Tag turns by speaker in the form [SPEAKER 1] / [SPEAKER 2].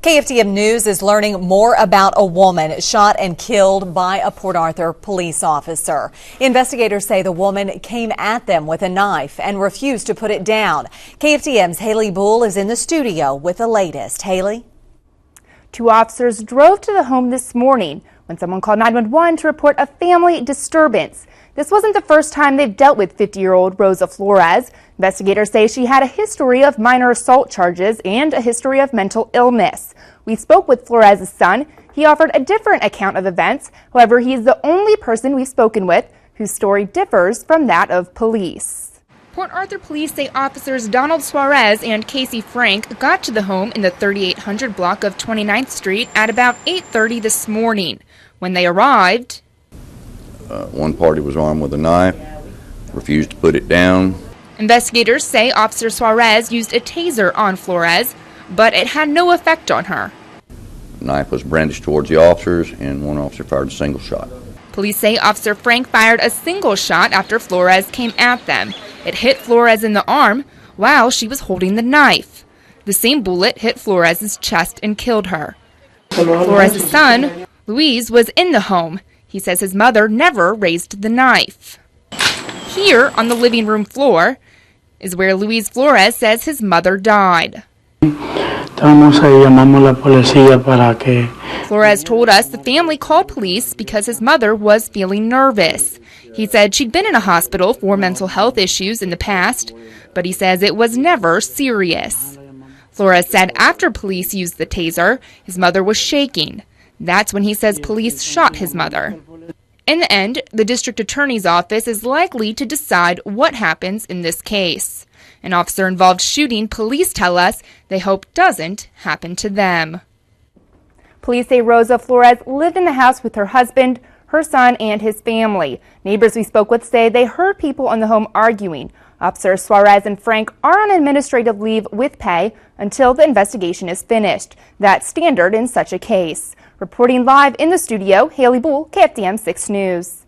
[SPEAKER 1] KFDM News is learning more about a woman shot and killed by a Port Arthur police officer. Investigators say the woman came at them with a knife and refused to put it down. KFDM's Haley Bull is in the studio with the latest. Haley?
[SPEAKER 2] Two officers drove to the home this morning when someone called 911 to report a family disturbance. This wasn't the first time they've dealt with 50-year-old Rosa Flores. Investigators say she had a history of minor assault charges and a history of mental illness. We spoke with Flores' son. He offered a different account of events. However, he is the only person we've spoken with whose story differs from that of police. Port Arthur police say officers Donald Suarez and Kacey Frank got to the home in the 3800 block of 29th Street at about 8:30 this morning. When they arrived,
[SPEAKER 3] one party was armed with a knife, refused to put it down.
[SPEAKER 2] Investigators say Officer Suarez used a taser on Flores, but it had no effect on her.
[SPEAKER 3] The knife was brandished towards the officers, and one officer fired a single shot.
[SPEAKER 2] Police say Officer Frank fired a single shot after Flores came at them. It hit Flores in the arm while she was holding the knife. The same bullet hit Flores' chest and killed her. Flores' son, Luis, was in the home. He says his mother never raised the knife. Here on the living room floor is where Luis Flores says his mother died. Flores told us the family called police because his mother was feeling nervous. He said she'd been in a hospital for mental health issues in the past, but he says it was never serious. Flores said after police used the taser, his mother was shaking. That's when he says police shot his mother. In the end, the district attorney's office is likely to decide what happens in this case. An officer-involved shooting, police tell us they hope doesn't happen to them. Police say Rosa Flores lived in the house with her husband, her son, and his family. Neighbors we spoke with say they heard people in the home arguing. Officers Suarez and Frank are on administrative leave with pay until the investigation is finished. That's standard in such a case. Reporting live in the studio, Haley Bull, KFDM 6 News.